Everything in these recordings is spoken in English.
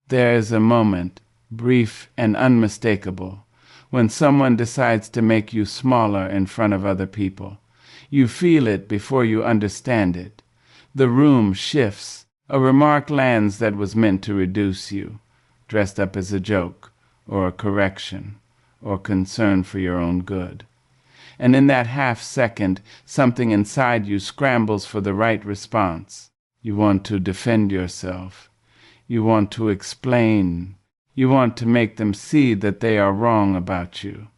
There is a moment, brief and unmistakable, when someone decides to make you smaller in front of other people. You feel it before you understand it. The room shifts. A remark lands that was meant to reduce you, dressed up as a joke, or a correction, or concern for your own good. And in that half second, something inside you scrambles for the right response. You want to defend yourself. You want to explain. You want to make them see that they are wrong about you.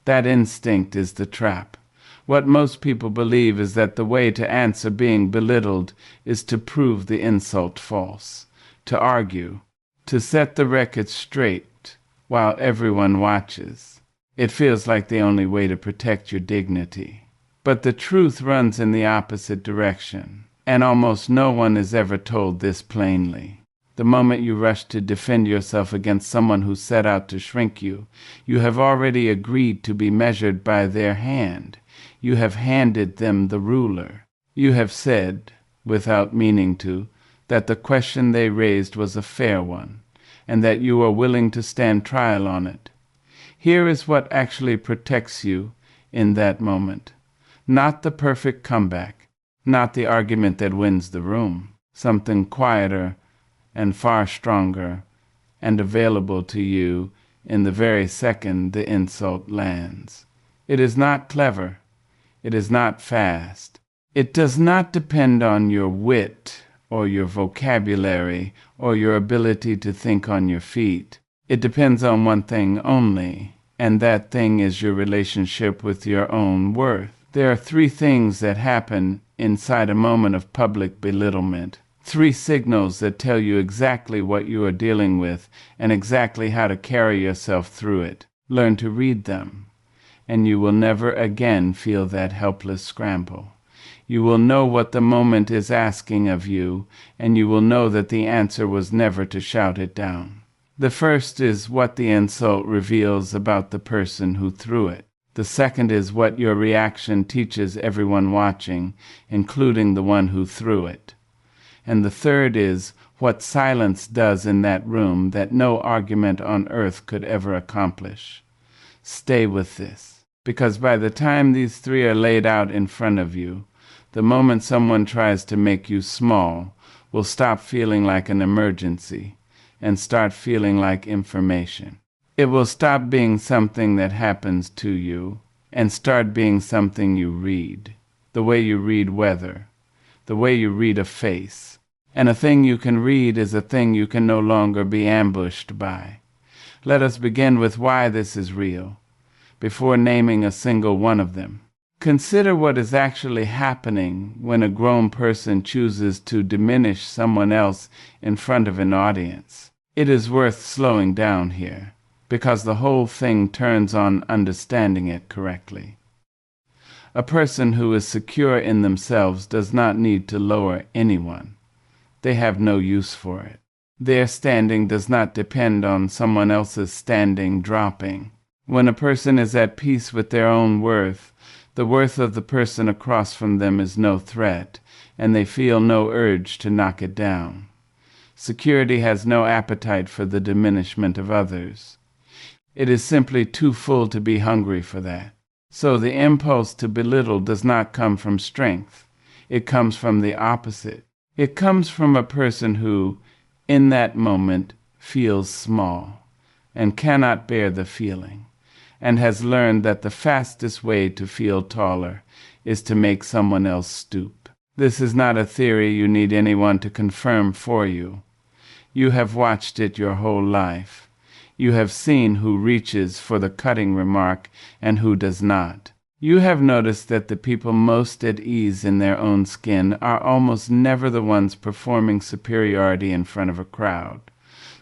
That instinct is the trap. What most people believe is that the way to answer being belittled is to prove the insult false, to argue, to set the record straight while everyone watches. It feels like the only way to protect your dignity. But the truth runs in the opposite direction, and almost no one is ever told this plainly. The moment you rush to defend yourself against someone who set out to shrink you, you have already agreed to be measured by their hand. You have handed them the ruler. You have said, without meaning to, that the question they raised was a fair one, and that you are willing to stand trial on it. Here is what actually protects you in that moment. Not the perfect comeback, not the argument that wins the room, something quieter and far stronger and available to you in the very second the insult lands. It is not clever. It is not fast. It does not depend on your wit or your vocabulary or your ability to think on your feet. It depends on one thing only, and that thing is your relationship with your own worth. There are three things that happen inside a moment of public belittlement. Three signals that tell you exactly what you are dealing with and exactly how to carry yourself through it. Learn to read them, and you will never again feel that helpless scramble. You will know what the moment is asking of you, and you will know that the answer was never to shout it down. The first is what the insult reveals about the person who threw it. The second is what your reaction teaches everyone watching, including the one who threw it. And the third is what silence does in that room that no argument on earth could ever accomplish. Stay with this, because by the time these three are laid out in front of you, the moment someone tries to make you small will stop feeling like an emergency and start feeling like information. It will stop being something that happens to you and start being something you read, the way you read weather, the way you read a face. And a thing you can read is a thing you can no longer be ambushed by. Let us begin with why this is real, before naming a single one of them. Consider what is actually happening when a grown person chooses to diminish someone else in front of an audience. It is worth slowing down here, because the whole thing turns on understanding it correctly. A person who is secure in themselves does not need to lower anyone. They have no use for it. Their standing does not depend on someone else's standing dropping. When a person is at peace with their own worth, the worth of the person across from them is no threat, and they feel no urge to knock it down. Security has no appetite for the diminishment of others. It is simply too full to be hungry for that. So the impulse to belittle does not come from strength. It comes from the opposite. It comes from a person who, in that moment, feels small and cannot bear the feeling, and has learned that the fastest way to feel taller is to make someone else stoop. This is not a theory you need anyone to confirm for you. You have watched it your whole life. You have seen who reaches for the cutting remark and who does not. You have noticed that the people most at ease in their own skin are almost never the ones performing superiority in front of a crowd.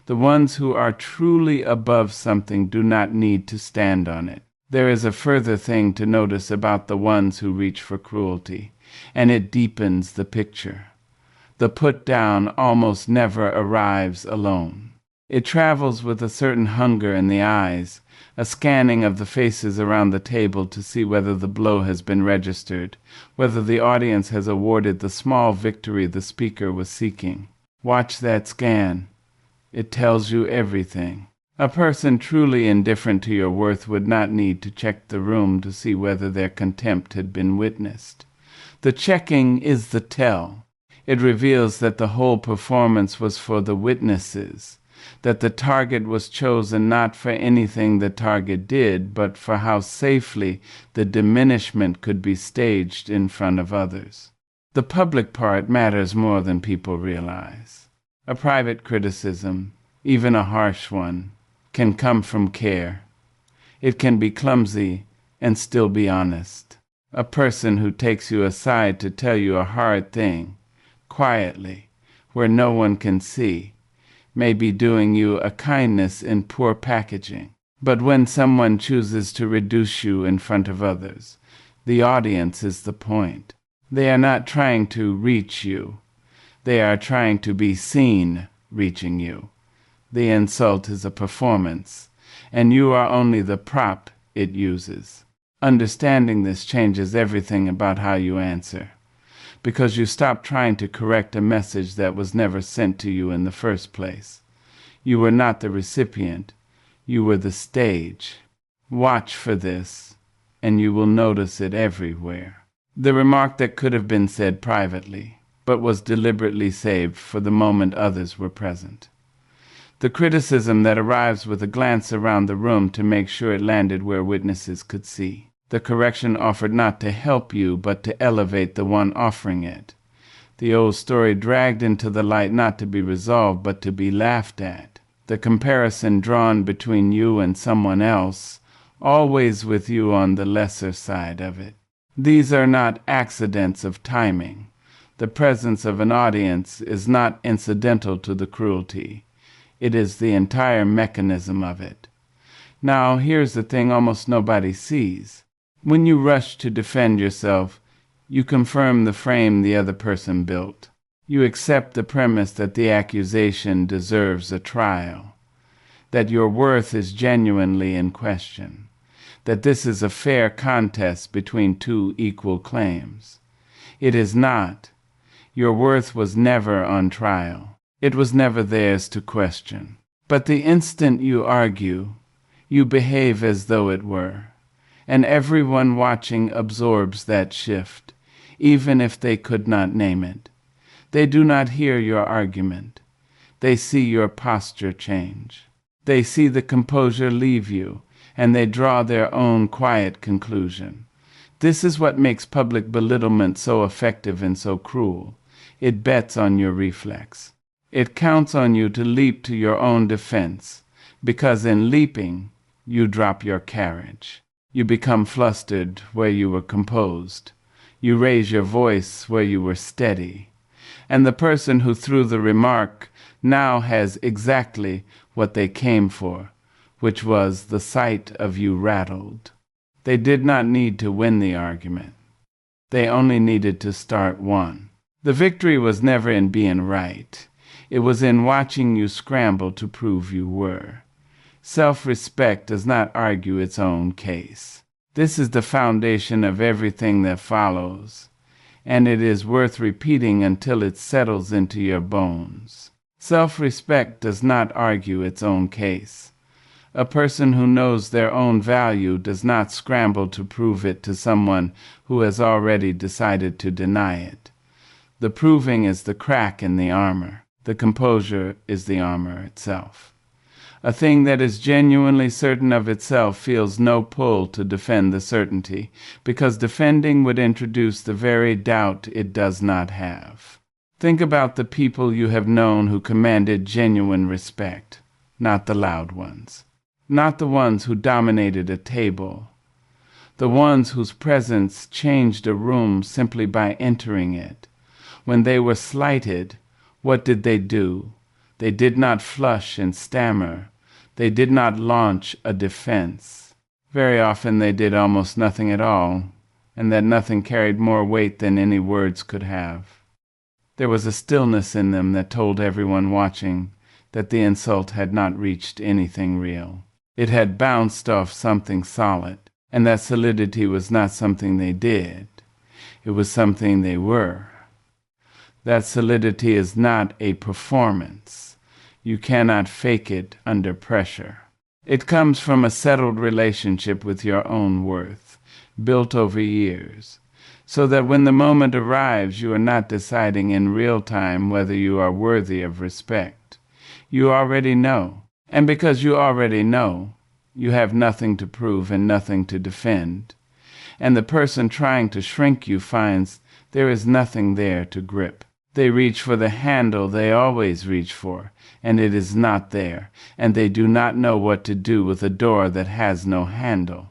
The ones who are truly above something do not need to stand on it. There is a further thing to notice about the ones who reach for cruelty, and it deepens the picture. The put-down almost never arrives alone. It travels with a certain hunger in the eyes, a scanning of the faces around the table to see whether the blow has been registered, whether the audience has awarded the small victory the speaker was seeking. Watch that scan. It tells you everything. A person truly indifferent to your worth would not need to check the room to see whether their contempt had been witnessed. The checking is the tell. It reveals that the whole performance was for the witnesses, that the target was chosen not for anything the target did, but for how safely the diminishment could be staged in front of others. The public part matters more than people realize. A private criticism, even a harsh one, can come from care. It can be clumsy and still be honest. A person who takes you aside to tell you a hard thing, quietly, where no one can see, may be doing you a kindness in poor packaging. But when someone chooses to reduce you in front of others, the audience is the point. They are not trying to reach you. They are trying to be seen reaching you. The insult is a performance, and you are only the prop it uses. Understanding this changes everything about how you answer, because you stop trying to correct a message that was never sent to you in the first place. You were not the recipient. You were the stage. Watch for this, and you will notice it everywhere. The remark that could have been said privately, but was deliberately saved for the moment others were present. The criticism that arrives with a glance around the room to make sure it landed where witnesses could see. The correction offered not to help you, but to elevate the one offering it. The old story dragged into the light not to be resolved, but to be laughed at. The comparison drawn between you and someone else, always with you on the lesser side of it. These are not accidents of timing. The presence of an audience is not incidental to the cruelty. It is the entire mechanism of it. Now, here's the thing almost nobody sees. When you rush to defend yourself, you confirm the frame the other person built. You accept the premise that the accusation deserves a trial, that your worth is genuinely in question, that this is a fair contest between two equal claims. It is not. Your worth was never on trial. It was never theirs to question. But the instant you argue, you behave as though it were. And everyone watching absorbs that shift, even if they could not name it. They do not hear your argument. They see your posture change. They see the composure leave you, and they draw their own quiet conclusion. This is what makes public belittlement so effective and so cruel. It bets on your reflex. It counts on you to leap to your own defense, because in leaping, you drop your carriage. You become flustered where you were composed. You raise your voice where you were steady. And the person who threw the remark now has exactly what they came for, which was the sight of you rattled. They did not need to win the argument. They only needed to start one. The victory was never in being right. It was in watching you scramble to prove you were. Self-respect does not argue its own case. This is the foundation of everything that follows, and it is worth repeating until it settles into your bones. Self-respect does not argue its own case. A person who knows their own value does not scramble to prove it to someone who has already decided to deny it. The proving is the crack in the armor. The composure is the armor itself. A thing that is genuinely certain of itself feels no pull to defend the certainty, because defending would introduce the very doubt it does not have. Think about the people you have known who commanded genuine respect, not the loud ones, not the ones who dominated a table, the ones whose presence changed a room simply by entering it. When they were slighted, what did they do? They did not flush and stammer. They did not launch a defense. Very often they did almost nothing at all, and that nothing carried more weight than any words could have. There was a stillness in them that told everyone watching that the insult had not reached anything real. It had bounced off something solid, and that solidity was not something they did. It was something they were. That solidity is not a performance. You cannot fake it under pressure. It comes from a settled relationship with your own worth, built over years, so that when the moment arrives, you are not deciding in real time whether you are worthy of respect. You already know, and because you already know, you have nothing to prove and nothing to defend, and the person trying to shrink you finds there is nothing there to grip. They reach for the handle they always reach for, and it is not there, and they do not know what to do with a door that has no handle.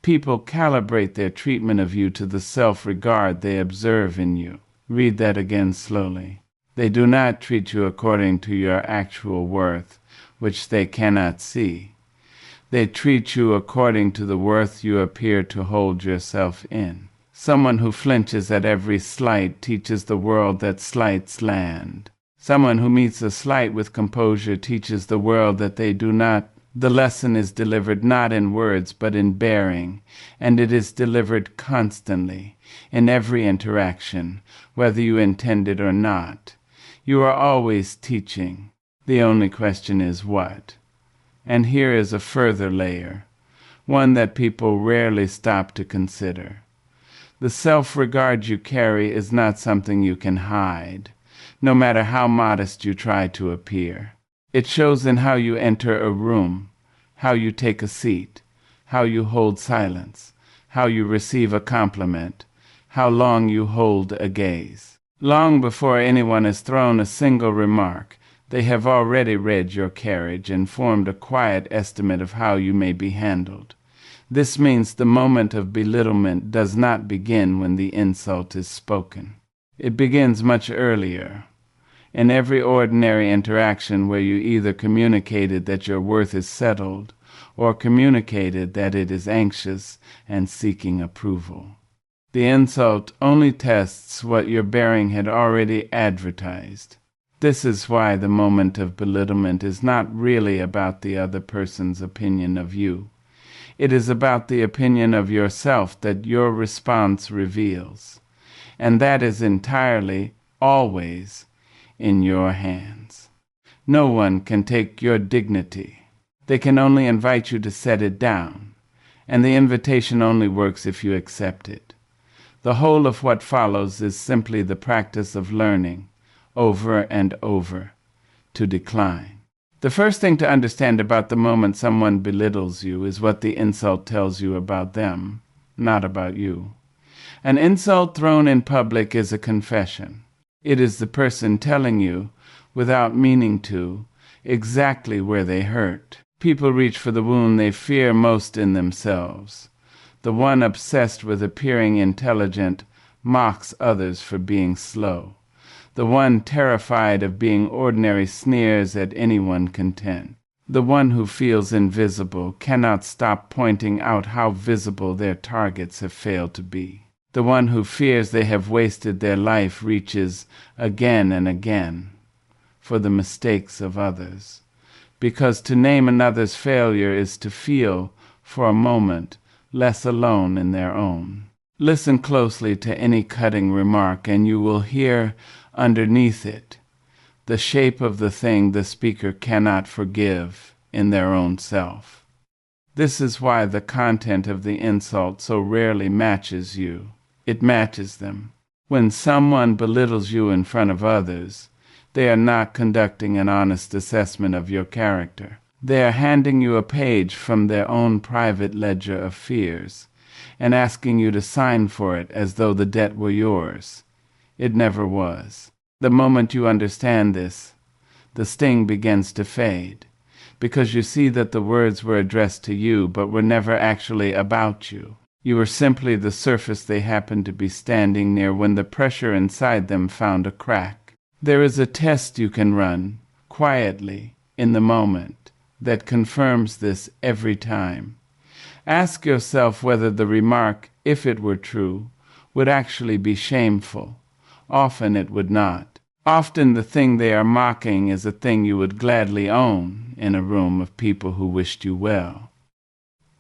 People calibrate their treatment of you to the self-regard they observe in you. Read that again slowly. They do not treat you according to your actual worth, which they cannot see. They treat you according to the worth you appear to hold yourself in. Someone who flinches at every slight teaches the world that slights land. Someone who meets a slight with composure teaches the world that they do not. The lesson is delivered not in words but in bearing, and it is delivered constantly, in every interaction, whether you intend it or not. You are always teaching. The only question is what? And here is a further layer, one that people rarely stop to consider. The self-regard you carry is not something you can hide, no matter how modest you try to appear. It shows in how you enter a room, how you take a seat, how you hold silence, how you receive a compliment, how long you hold a gaze. Long before anyone has thrown a single remark, they have already read your carriage and formed a quiet estimate of how you may be handled. This means the moment of belittlement does not begin when the insult is spoken. It begins much earlier, in every ordinary interaction where you either communicated that your worth is settled or communicated that it is anxious and seeking approval. The insult only tests what your bearing had already advertised. This is why the moment of belittlement is not really about the other person's opinion of you. It is about the opinion of yourself that your response reveals, and that is entirely, always, in your hands. No one can take your dignity. They can only invite you to set it down, and the invitation only works if you accept it. The whole of what follows is simply the practice of learning, over and over, to decline. The first thing to understand about the moment someone belittles you is what the insult tells you about them, not about you. An insult thrown in public is a confession. It is the person telling you, without meaning to, exactly where they hurt. People reach for the wound they fear most in themselves. The one obsessed with appearing intelligent mocks others for being slow. The one terrified of being ordinary sneers at anyone content. The one who feels invisible cannot stop pointing out how visible their targets have failed to be. The one who fears they have wasted their life reaches again and again for the mistakes of others, because to name another's failure is to feel, for a moment, less alone in their own. Listen closely to any cutting remark, and you will hear underneath it the shape of the thing the speaker cannot forgive in their own self. This is why the content of the insult so rarely matches you. It matches them. When someone belittles you in front of others, they are not conducting an honest assessment of your character. They are handing you a page from their own private ledger of fears and asking you to sign for it as though the debt were yours. It never was. The moment you understand this, the sting begins to fade, because you see that the words were addressed to you but were never actually about you. You were simply the surface they happened to be standing near when the pressure inside them found a crack. There is a test you can run, quietly, in the moment, that confirms this every time. Ask yourself whether the remark, if it were true, would actually be shameful. Often it would not. Often the thing they are mocking is a thing you would gladly own in a room of people who wished you well.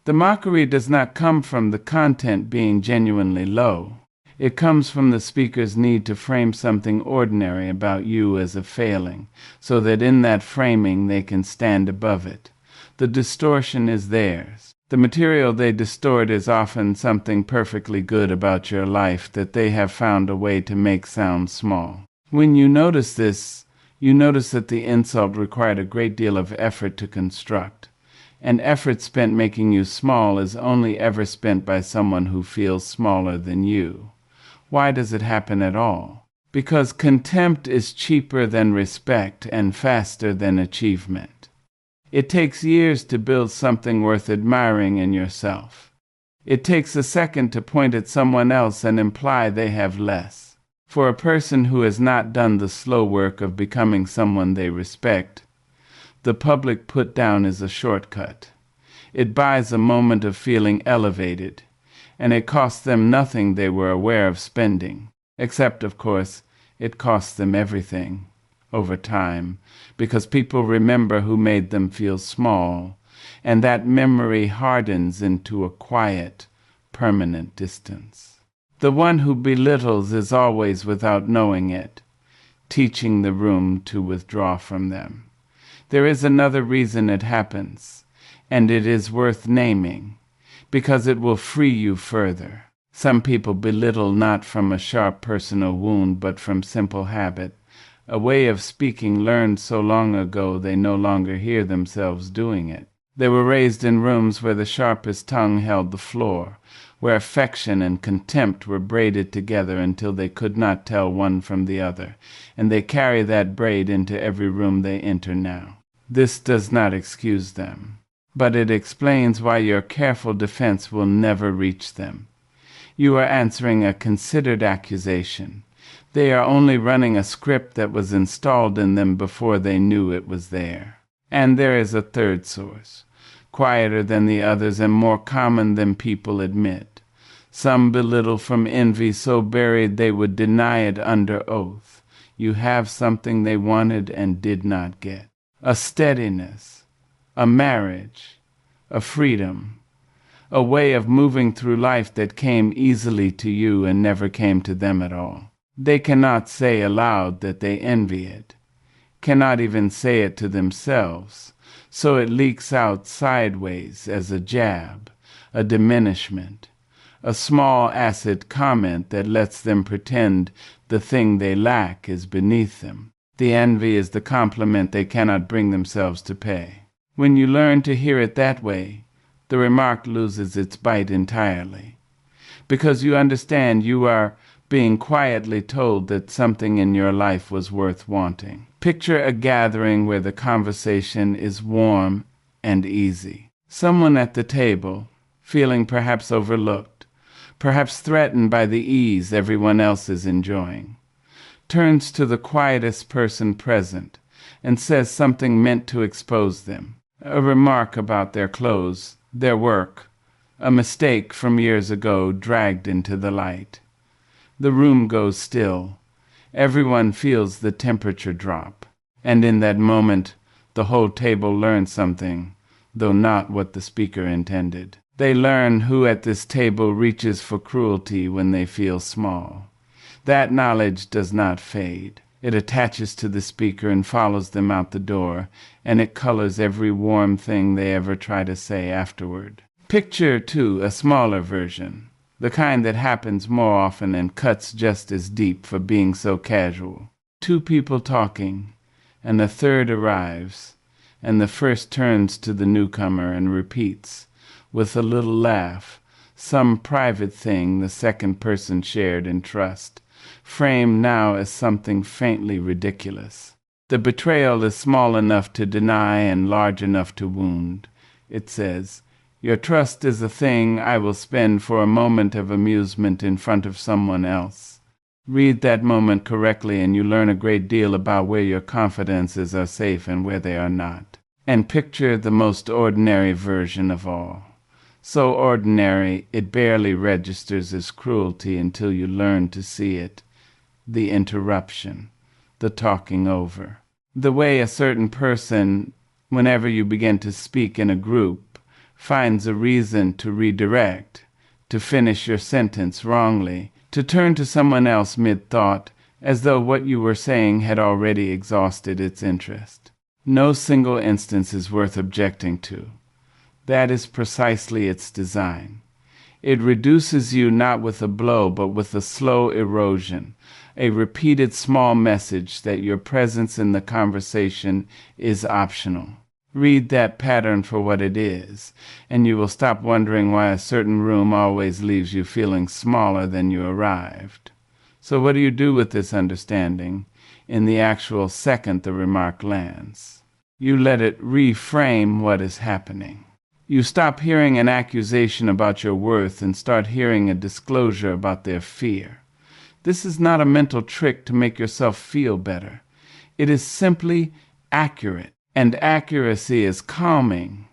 The mockery does not come from the content being genuinely low. It comes from the speaker's need to frame something ordinary about you as a failing, so that in that framing they can stand above it. The distortion is theirs. The material they distort is often something perfectly good about your life that they have found a way to make sound small. When you notice this, you notice that the insult required a great deal of effort to construct. And effort spent making you small is only ever spent by someone who feels smaller than you. Why does it happen at all? Because contempt is cheaper than respect and faster than achievement. It takes years to build something worth admiring in yourself. It takes a second to point at someone else and imply they have less. For a person who has not done the slow work of becoming someone they respect, the public put down is a shortcut. It buys a moment of feeling elevated, and it costs them nothing they were aware of spending, except, of course, it costs them everything over time, because people remember who made them feel small, and that memory hardens into a quiet, permanent distance. The one who belittles is always, without knowing it, teaching the room to withdraw from them. There is another reason it happens, and it is worth naming, because it will free you further. Some people belittle not from a sharp personal wound, but from simple habit, a way of speaking learned so long ago they no longer hear themselves doing it. They were raised in rooms where the sharpest tongue held the floor, where affection and contempt were braided together until they could not tell one from the other, and they carry that braid into every room they enter now. This does not excuse them, but it explains why your careful defense will never reach them. You are answering a considered accusation. They are only running a script that was installed in them before they knew it was there. And there is a third source, quieter than the others and more common than people admit. Some belittle from envy so buried they would deny it under oath. You have something they wanted and did not get. A steadiness, a marriage, a freedom, a way of moving through life that came easily to you and never came to them at all. They cannot say aloud that they envy it, cannot even say it to themselves, so it leaks out sideways as a jab, a diminishment, a small acid comment that lets them pretend the thing they lack is beneath them. The envy is the compliment they cannot bring themselves to pay. When you learn to hear it that way, the remark loses its bite entirely, because you understand you are being quietly told that something in your life was worth wanting. Picture a gathering where the conversation is warm and easy. Someone at the table, feeling perhaps overlooked, perhaps threatened by the ease everyone else is enjoying, turns to the quietest person present and says something meant to expose them. A remark about their clothes, their work, a mistake from years ago dragged into the light. The room goes still. Everyone feels the temperature drop. And in that moment, the whole table learns something, though not what the speaker intended. They learn who at this table reaches for cruelty when they feel small. That knowledge does not fade. It attaches to the speaker and follows them out the door, and it colors every warm thing they ever try to say afterward. Picture, too, a smaller version, the kind that happens more often and cuts just as deep for being so casual. Two people talking, and a third arrives, and the first turns to the newcomer and repeats, with a little laugh, some private thing the second person shared in trust, framed now as something faintly ridiculous. The betrayal is small enough to deny and large enough to wound. It says, "Your trust is a thing I will spend for a moment of amusement in front of someone else." Read that moment correctly and you learn a great deal about where your confidences are safe and where they are not. And picture the most ordinary version of all. So ordinary it barely registers as cruelty until you learn to see it. The interruption, the talking over. The way a certain person, whenever you begin to speak in a group, finds a reason to redirect, to finish your sentence wrongly, to turn to someone else mid-thought, as though what you were saying had already exhausted its interest. No single instance is worth objecting to. That is precisely its design. It reduces you not with a blow, but with a slow erosion, a repeated small message that your presence in the conversation is optional. Read that pattern for what it is, and you will stop wondering why a certain room always leaves you feeling smaller than you arrived. So what do you do with this understanding in the actual second the remark lands? You let it reframe what is happening. You stop hearing an accusation about your worth and start hearing a disclosure about their fear. This is not a mental trick to make yourself feel better. It is simply accurate, and accuracy is calming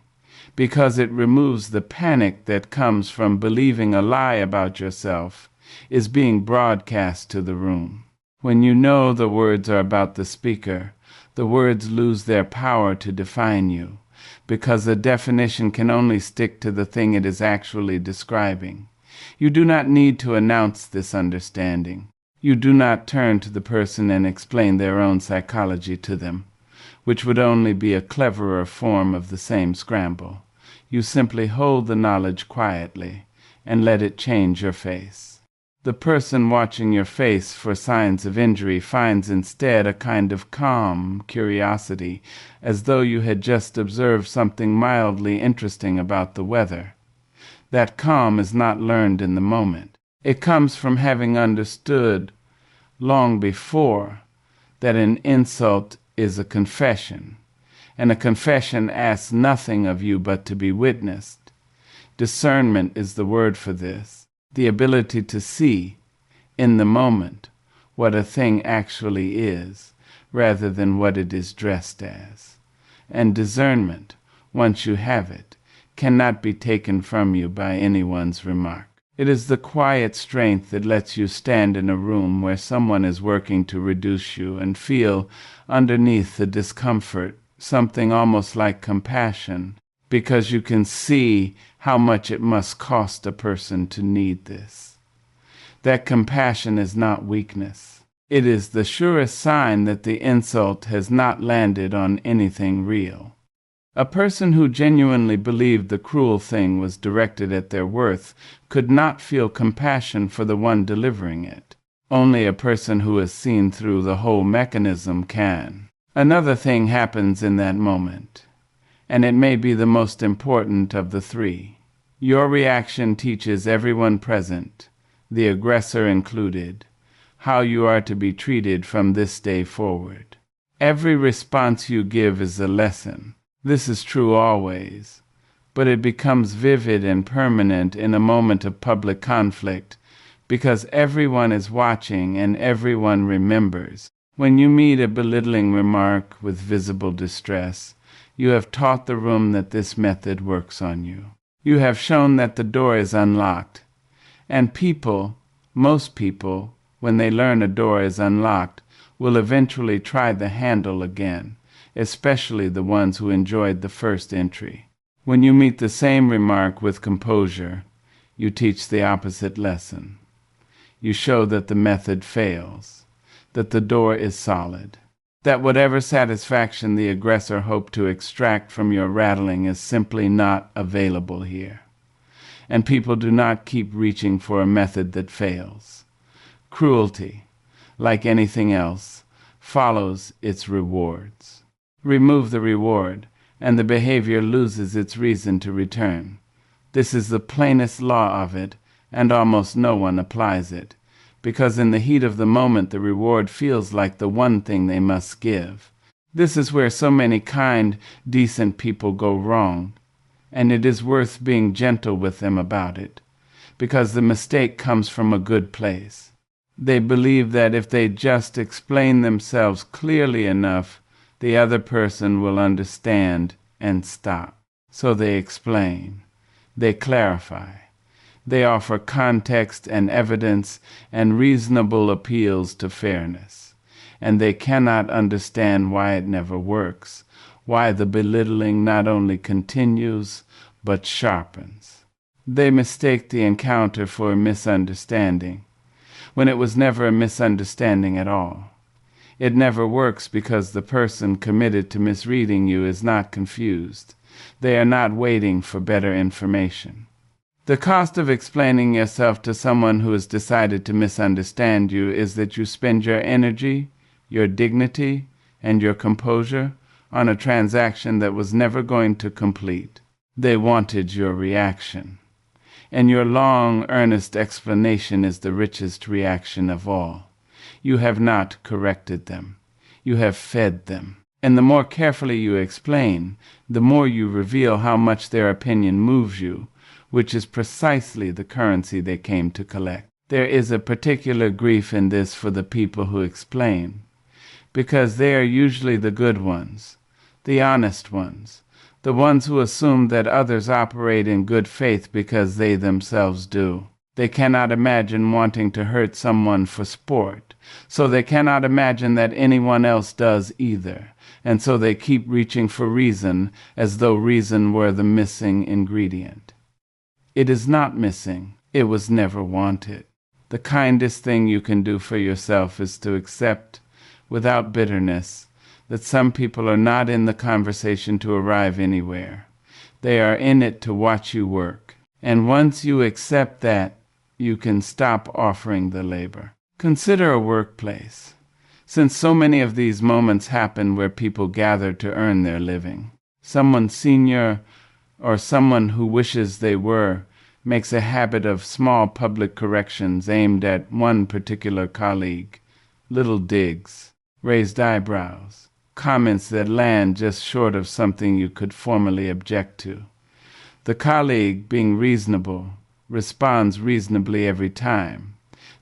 because it removes the panic that comes from believing a lie about yourself is being broadcast to the room. When you know the words are about the speaker, the words lose their power to define you, because the definition can only stick to the thing it is actually describing. You do not need to announce this understanding. You do not turn to the person and explain their own psychology to them, which would only be a cleverer form of the same scramble. You simply hold the knowledge quietly and let it change your face. The person watching your face for signs of injury finds instead a kind of calm curiosity, as though you had just observed something mildly interesting about the weather. That calm is not learned in the moment. It comes from having understood long before that an insult is a confession, and a confession asks nothing of you but to be witnessed. Discernment is the word for this. The ability to see, in the moment, what a thing actually is, rather than what it is dressed as. And discernment, once you have it, cannot be taken from you by anyone's remark. It is the quiet strength that lets you stand in a room where someone is working to reduce you and feel, underneath the discomfort, something almost like compassion, because you can see how much it must cost a person to need this. That compassion is not weakness. It is the surest sign that the insult has not landed on anything real. A person who genuinely believed the cruel thing was directed at their worth could not feel compassion for the one delivering it. Only a person who has seen through the whole mechanism can. Another thing happens in that moment, and it may be the most important of the three. Your reaction teaches everyone present, the aggressor included, how you are to be treated from this day forward. Every response you give is a lesson. This is true always, but it becomes vivid and permanent in a moment of public conflict, because everyone is watching and everyone remembers. When you meet a belittling remark with visible distress, you have taught the room that this method works on you. You have shown that the door is unlocked. And people, most people, when they learn a door is unlocked, will eventually try the handle again, especially the ones who enjoyed the first entry. When you meet the same remark with composure, you teach the opposite lesson. You show that the method fails, that the door is solid, that whatever satisfaction the aggressor hoped to extract from your rattling is simply not available here. And people do not keep reaching for a method that fails. Cruelty, like anything else, follows its rewards. Remove the reward, and the behavior loses its reason to return. This is the plainest law of it, and almost no one applies it, because in the heat of the moment the reward feels like the one thing they must give. This is where so many kind, decent people go wrong, and it is worth being gentle with them about it, because the mistake comes from a good place. They believe that if they just explain themselves clearly enough, the other person will understand and stop. So they explain, they clarify. They offer context and evidence and reasonable appeals to fairness, and they cannot understand why it never works, why the belittling not only continues, but sharpens. They mistake the encounter for a misunderstanding, when it was never a misunderstanding at all. It never works because the person committed to misreading you is not confused. They are not waiting for better information. The cost of explaining yourself to someone who has decided to misunderstand you is that you spend your energy, your dignity, and your composure on a transaction that was never going to complete. They wanted your reaction. And your long, earnest explanation is the richest reaction of all. You have not corrected them. You have fed them. And the more carefully you explain, the more you reveal how much their opinion moves you, which is precisely the currency they came to collect. There is a particular grief in this for the people who explain, because they are usually the good ones, the honest ones, the ones who assume that others operate in good faith because they themselves do. They cannot imagine wanting to hurt someone for sport, so they cannot imagine that anyone else does either, and so they keep reaching for reason as though reason were the missing ingredient. It is not missing. It was never wanted. The kindest thing you can do for yourself is to accept, without bitterness, that some people are not in the conversation to arrive anywhere. They are in it to watch you work. And once you accept that, you can stop offering the labor. Consider a workplace, since so many of these moments happen where people gather to earn their living. Someone senior or someone who wishes they were makes a habit of small public corrections aimed at one particular colleague, little digs, raised eyebrows, comments that land just short of something you could formally object to. The colleague, being reasonable, responds reasonably every time.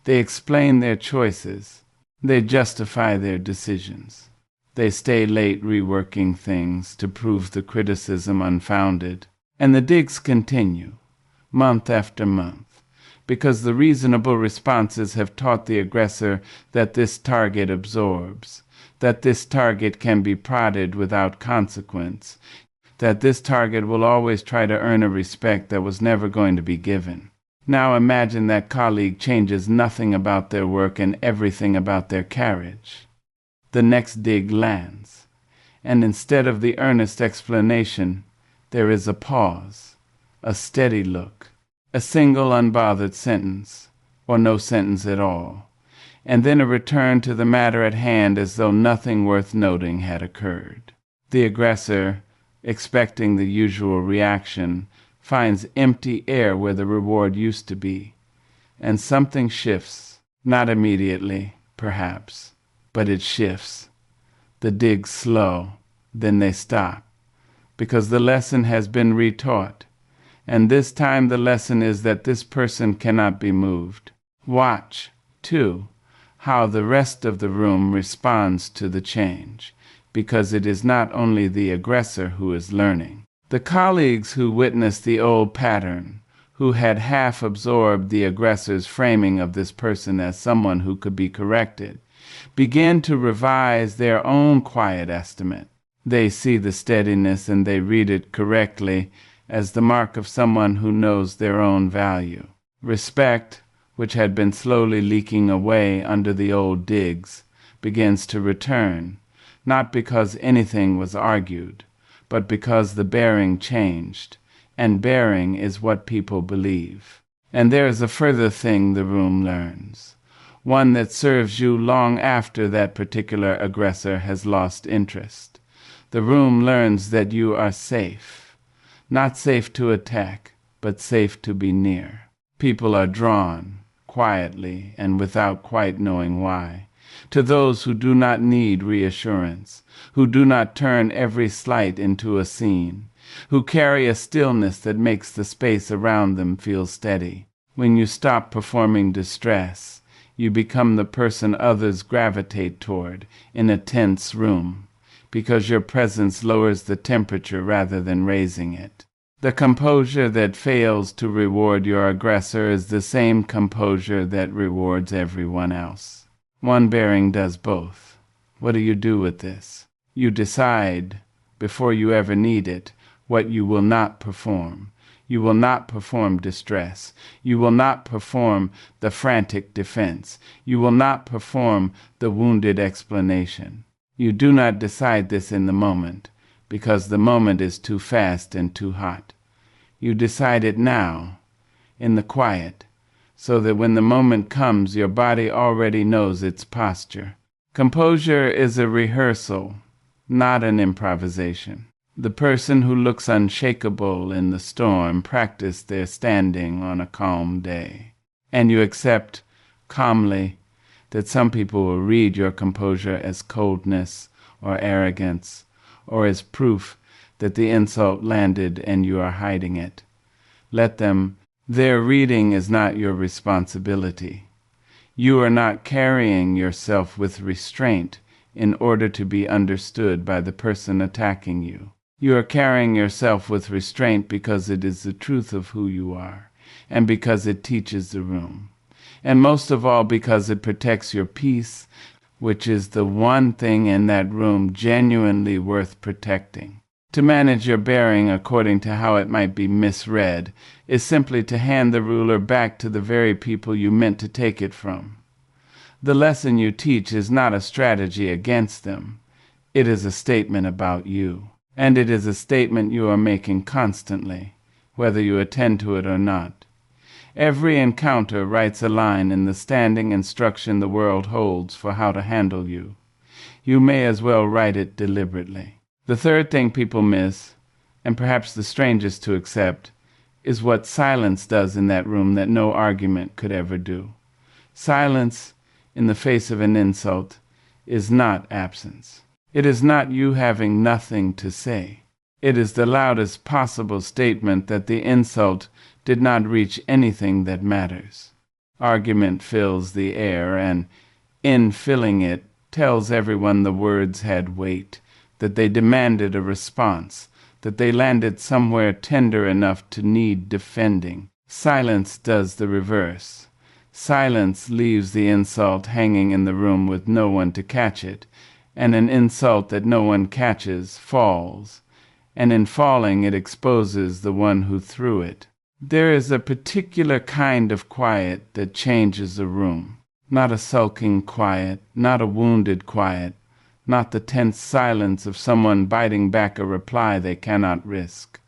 They explain their choices. They justify their decisions. They stay late reworking things to prove the criticism unfounded. And the digs continue, month after month, because the reasonable responses have taught the aggressor that this target absorbs, that this target can be prodded without consequence, that this target will always try to earn a respect that was never going to be given. Now imagine that colleague changes nothing about their work and everything about their carriage. The next dig lands, and instead of the earnest explanation, there is a pause, a steady look, a single unbothered sentence, or no sentence at all, and then a return to the matter at hand as though nothing worth noting had occurred. The aggressor, expecting the usual reaction, finds empty air where the reward used to be, and something shifts, not immediately, perhaps, but it shifts. The digs slow, then they stop, because the lesson has been retaught, and this time the lesson is that this person cannot be moved. Watch, too, how the rest of the room responds to the change, because it is not only the aggressor who is learning. The colleagues who witnessed the old pattern, who had half absorbed the aggressor's framing of this person as someone who could be corrected, began to revise their own quiet estimate. They see the steadiness and they read it correctly as the mark of someone who knows their own value. Respect, which had been slowly leaking away under the old digs, begins to return, not because anything was argued, but because the bearing changed, and bearing is what people believe. And there is a further thing the room learns, one that serves you long after that particular aggressor has lost interest. The room learns that you are safe, not safe to attack, but safe to be near. People are drawn, quietly and without quite knowing why, to those who do not need reassurance, who do not turn every slight into a scene, who carry a stillness that makes the space around them feel steady. When you stop performing distress, you become the person others gravitate toward in a tense room, because your presence lowers the temperature rather than raising it. The composure that fails to reward your aggressor is the same composure that rewards everyone else. One bearing does both. What do you do with this? You decide, before you ever need it, what you will not perform. You will not perform distress. You will not perform the frantic defense. You will not perform the wounded explanation. You do not decide this in the moment, because the moment is too fast and too hot. You decide it now, in the quiet, so that when the moment comes, your body already knows its posture. Composure is a rehearsal, not an improvisation. The person who looks unshakable in the storm practices their standing on a calm day. And you accept calmly that some people will read your composure as coldness or arrogance, or as proof that the insult landed and you are hiding it. Let them. Their reading is not your responsibility. You are not carrying yourself with restraint in order to be understood by the person attacking you. You are carrying yourself with restraint because it is the truth of who you are, and because it teaches the room, and most of all because it protects your peace, which is the one thing in that room genuinely worth protecting. To manage your bearing according to how it might be misread is simply to hand the ruler back to the very people you meant to take it from. The lesson you teach is not a strategy against them. It is a statement about you. And it is a statement you are making constantly, whether you attend to it or not. Every encounter writes a line in the standing instruction the world holds for how to handle you. You may as well write it deliberately. The third thing people miss, and perhaps the strangest to accept, is what silence does in that room that no argument could ever do. Silence in the face of an insult is not absence. It is not you having nothing to say. It is the loudest possible statement that the insult did not reach anything that matters. Argument fills the air, and in filling it, tells everyone the words had weight, that they demanded a response, that they landed somewhere tender enough to need defending. Silence does the reverse. Silence leaves the insult hanging in the room with no one to catch it, and an insult that no one catches falls, and in falling it exposes the one who threw it. There is a particular kind of quiet that changes a room. Not a sulking quiet, not a wounded quiet, not the tense silence of someone biting back a reply they cannot risk.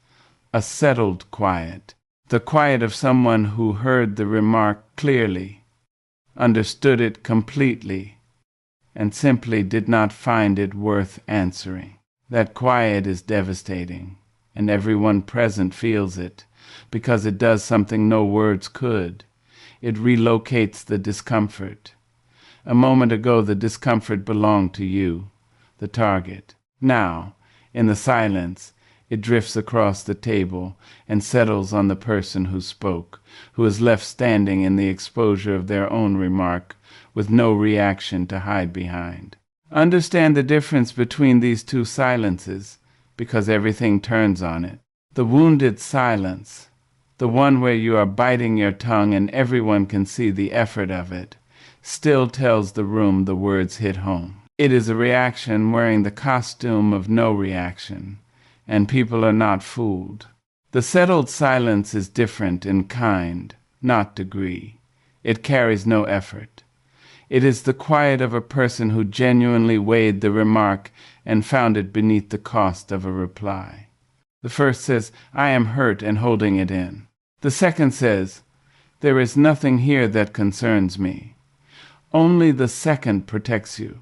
A settled quiet, the quiet of someone who heard the remark clearly, understood it completely, and simply did not find it worth answering. That quiet is devastating, and everyone present feels it, because it does something no words could. It relocates the discomfort. A moment ago, the discomfort belonged to you, the target. Now, in the silence, it drifts across the table and settles on the person who spoke, who is left standing in the exposure of their own remark, with no reaction to hide behind. Understand the difference between these two silences, because everything turns on it. The wounded silence, the one where you are biting your tongue and everyone can see the effort of it, still tells the room the words hit home. It is a reaction wearing the costume of no reaction, and people are not fooled. The settled silence is different in kind, not degree. It carries no effort. It is the quiet of a person who genuinely weighed the remark and found it beneath the cost of a reply. The first says, "I am hurt," and holding it in. The second says, "There is nothing here that concerns me." Only the second protects you,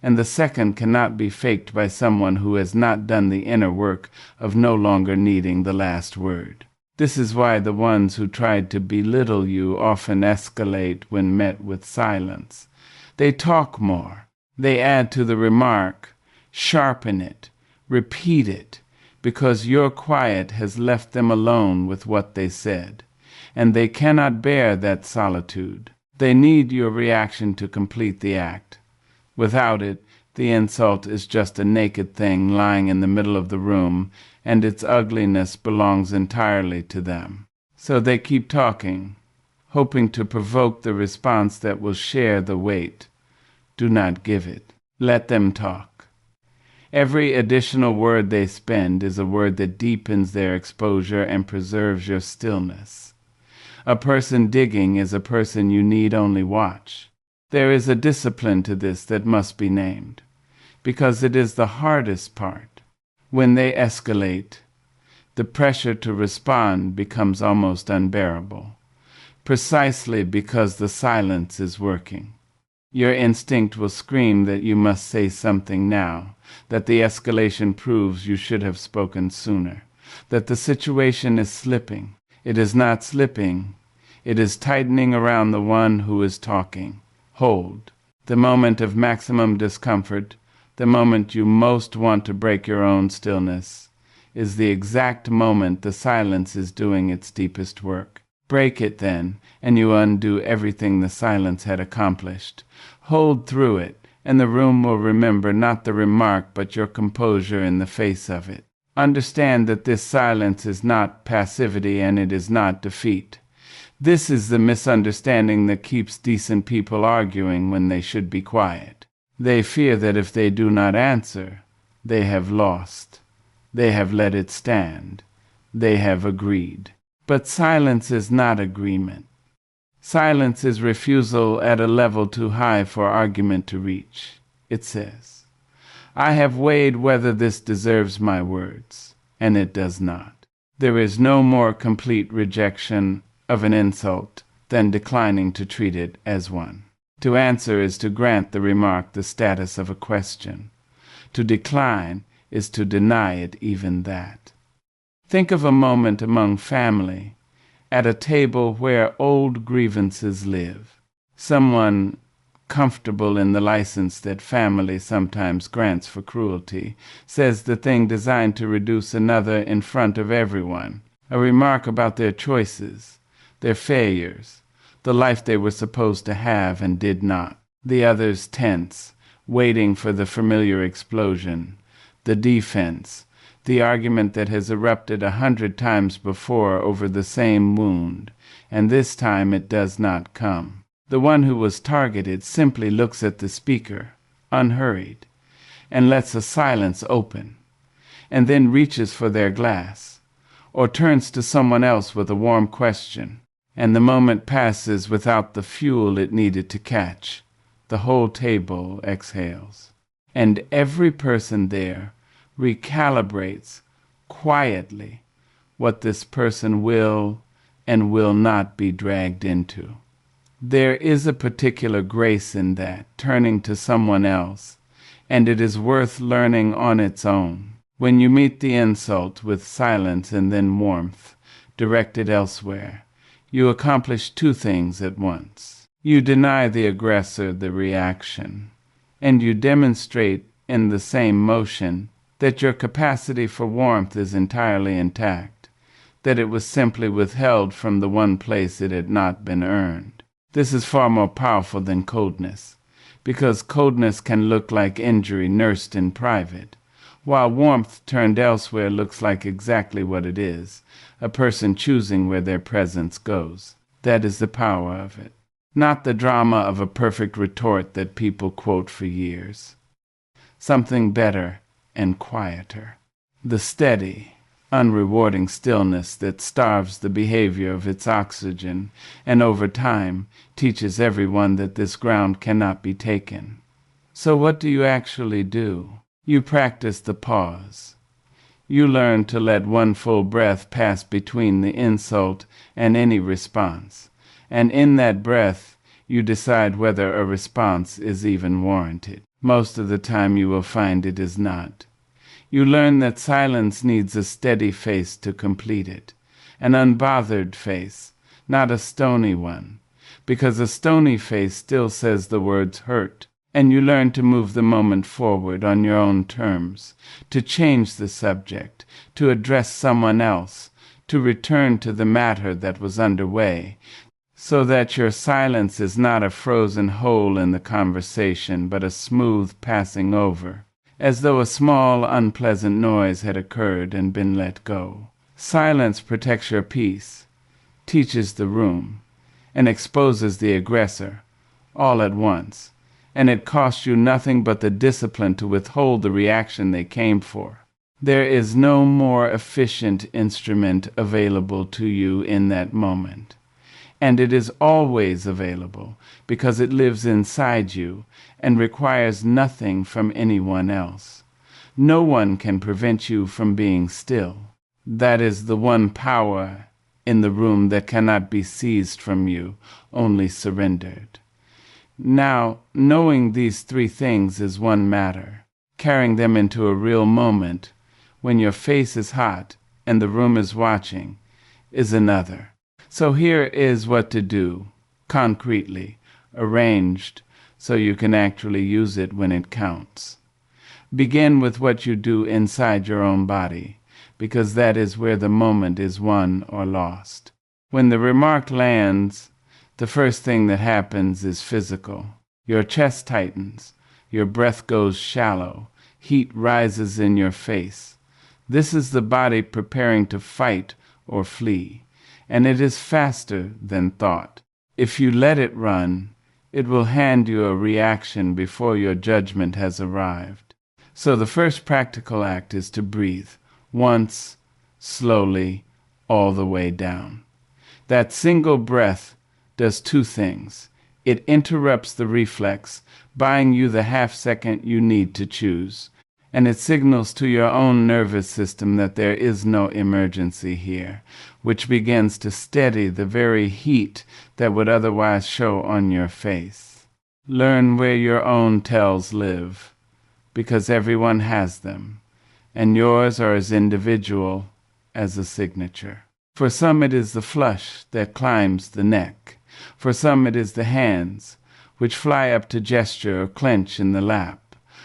and the second cannot be faked by someone who has not done the inner work of no longer needing the last word. This is why the ones who tried to belittle you often escalate when met with silence. They talk more. They add to the remark, sharpen it, repeat it, because your quiet has left them alone with what they said, and they cannot bear that solitude. They need your reaction to complete the act. Without it, the insult is just a naked thing lying in the middle of the room, and its ugliness belongs entirely to them. So they keep talking, hoping to provoke the response that will share the weight. Do not give it. Let them talk. Every additional word they spend is a word that deepens their exposure and preserves your stillness. A person digging is a person you need only watch. There is a discipline to this that must be named, because it is the hardest part. When they escalate, the pressure to respond becomes almost unbearable, precisely because the silence is working. Your instinct will scream that you must say something now, that the escalation proves you should have spoken sooner, that the situation is slipping. It is not slipping. It is tightening around the one who is talking. Hold. The moment of maximum discomfort, the moment you most want to break your own stillness, is the exact moment the silence is doing its deepest work. Break it then, and you undo everything the silence had accomplished. Hold through it, and the room will remember not the remark but your composure in the face of it. Understand that this silence is not passivity and it is not defeat. This is the misunderstanding that keeps decent people arguing when they should be quiet. They fear that if they do not answer, they have lost. They have let it stand. They have agreed. But silence is not agreement. Silence is refusal at a level too high for argument to reach. It says, I have weighed whether this deserves my words, and it does not. There is no more complete rejection of an insult than declining to treat it as one. To answer is to grant the remark the status of a question. To decline is to deny it even that. Think of a moment among family, at a table where old grievances live. Someone comfortable in the license that family sometimes grants for cruelty says the thing designed to reduce another in front of everyone, a remark about their choices, their failures, the life they were supposed to have and did not. The others tense, waiting for the familiar explosion, the defense, the argument that has erupted 100 times before over the same wound, and this time it does not come. The one who was targeted simply looks at the speaker, unhurried, and lets a silence open, and then reaches for their glass, or turns to someone else with a warm question, and the moment passes without the fuel it needed to catch. The whole table exhales, and every person there recalibrates quietly what this person will and will not be dragged into. There is a particular grace in that, turning to someone else, and it is worth learning on its own. When you meet the insult with silence and then warmth, directed elsewhere, you accomplish two things at once. You deny the aggressor the reaction, and you demonstrate in the same motion that your capacity for warmth is entirely intact, that it was simply withheld from the one place it had not been earned. This is far more powerful than coldness, because coldness can look like injury nursed in private, while warmth turned elsewhere looks like exactly what it is, a person choosing where their presence goes. That is the power of it, not the drama of a perfect retort that people quote for years. Something better and quieter. The steady, unrewarding stillness that starves the behavior of its oxygen, and over time teaches everyone that this ground cannot be taken. So what do you actually do? You practice the pause. You learn to let one full breath pass between the insult and any response, and in that breath you decide whether a response is even warranted. Most of the time you will find it is not. You learn that silence needs a steady face to complete it, an unbothered face, not a stony one, because a stony face still says the words hurt, and you learn to move the moment forward on your own terms, to change the subject, to address someone else, to return to the matter that was underway, so that your silence is not a frozen hole in the conversation, but a smooth passing over, as though a small, unpleasant noise had occurred and been let go. Silence protects your peace, teaches the room, and exposes the aggressor, all at once, and it costs you nothing but the discipline to withhold the reaction they came for. There is no more efficient instrument available to you in that moment. And it is always available because it lives inside you and requires nothing from anyone else. No one can prevent you from being still. That is the one power in the room that cannot be seized from you, only surrendered. Now, knowing these three things is one matter. Carrying them into a real moment, when your face is hot and the room is watching, is another. So here is what to do, concretely, arranged, so you can actually use it when it counts. Begin with what you do inside your own body, because that is where the moment is won or lost. When the remark lands, the first thing that happens is physical. Your chest tightens, your breath goes shallow, heat rises in your face. This is the body preparing to fight or flee, and it is faster than thought. If you let it run, it will hand you a reaction before your judgment has arrived. So the first practical act is to breathe, once, slowly, all the way down. That single breath does two things. It interrupts the reflex, buying you the half-second you need to choose, and it signals to your own nervous system that there is no emergency here, which begins to steady the very heat that would otherwise show on your face. Learn where your own tells live, because everyone has them, and yours are as individual as a signature. For some it is the flush that climbs the neck. For some it is the hands, which fly up to gesture or clench in the lap.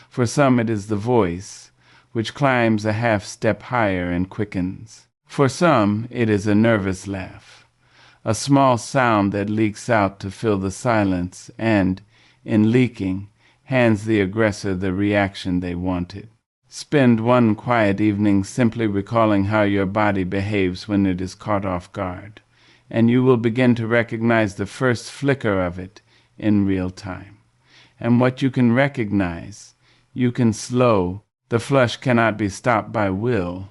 For some it is the voice, which climbs a half step higher and quickens. For some it is a nervous laugh, a small sound that leaks out to fill the silence and, in leaking, hands the aggressor the reaction they wanted. Spend one quiet evening simply recalling how your body behaves when it is caught off guard, and you will begin to recognize the first flicker of it in real time. And what you can recognize, you can slow. The flush cannot be stopped by will,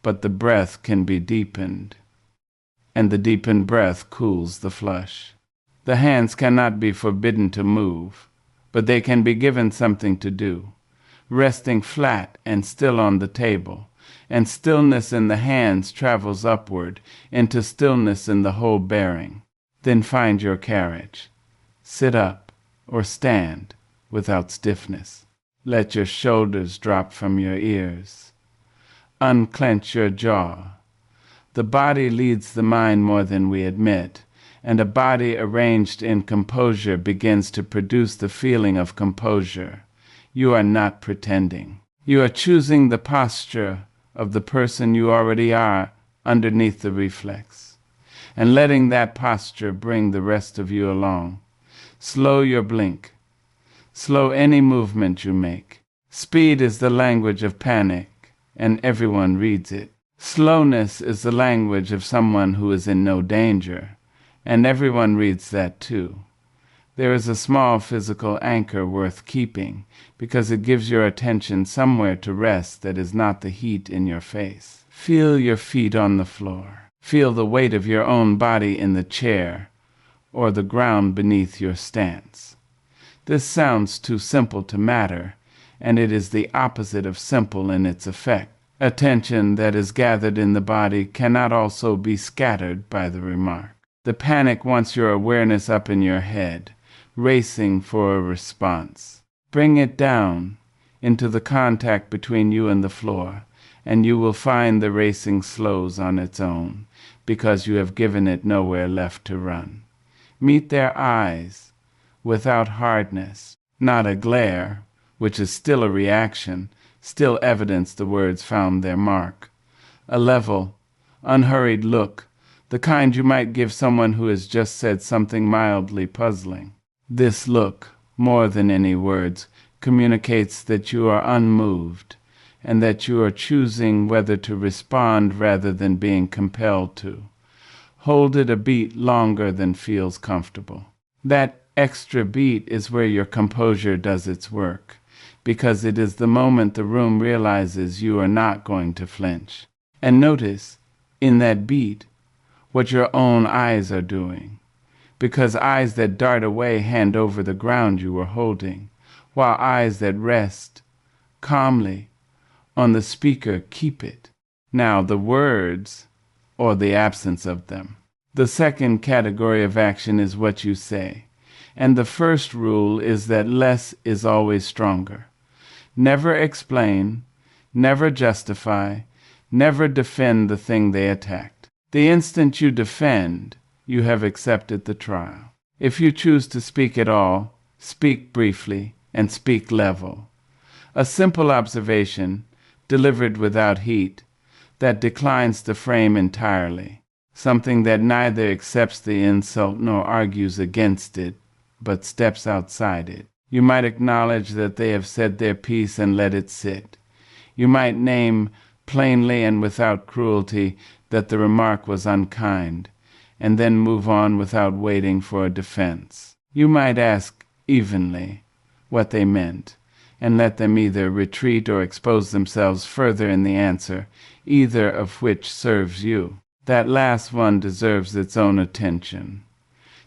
but the breath can be deepened, and the deepened breath cools the flush. The hands cannot be forbidden to move, but they can be given something to do, resting flat and still on the table, and stillness in the hands travels upward into stillness in the whole bearing. Then find your carriage. Sit up or stand without stiffness. Let your shoulders drop from your ears. Unclench your jaw. The body leads the mind more than we admit, and a body arranged in composure begins to produce the feeling of composure. You are not pretending. You are choosing the posture of the person you already are underneath the reflex, and letting that posture bring the rest of you along. Slow your blink. Slow any movement you make. Speed is the language of panic, and everyone reads it. Slowness is the language of someone who is in no danger, and everyone reads that too. There is a small physical anchor worth keeping, because it gives your attention somewhere to rest that is not the heat in your face. Feel your feet on the floor. Feel the weight of your own body in the chair, or the ground beneath your stance. This sounds too simple to matter, and it is the opposite of simple in its effect. Attention that is gathered in the body cannot also be scattered by the remark. The panic wants your awareness up in your head, racing for a response. Bring it down into the contact between you and the floor, and you will find the racing slows on its own, because you have given it nowhere left to run. Meet their eyes, without hardness, not a glare, which is still a reaction, still evidence the words found their mark. A level, unhurried look, the kind you might give someone who has just said something mildly puzzling. This look, more than any words, communicates that you are unmoved, and that you are choosing whether to respond rather than being compelled to. Hold it a beat longer than feels comfortable. That extra beat is where your composure does its work, because it is the moment the room realizes you are not going to flinch. And notice, in that beat, what your own eyes are doing, because eyes that dart away hand over the ground you were holding, while eyes that rest calmly on the speaker keep it. Now the words, or the absence of them. The second category of action is what you say. And the first rule is that less is always stronger. Never explain, never justify, never defend the thing they attacked. The instant you defend, you have accepted the trial. If you choose to speak at all, speak briefly and speak level. A simple observation, delivered without heat, that declines the frame entirely, something that neither accepts the insult nor argues against it, but steps outside it. You might acknowledge that they have said their piece and let it sit. You might name plainly and without cruelty that the remark was unkind, and then move on without waiting for a defense. You might ask evenly what they meant, and let them either retreat or expose themselves further in the answer, either of which serves you. That last one deserves its own attention,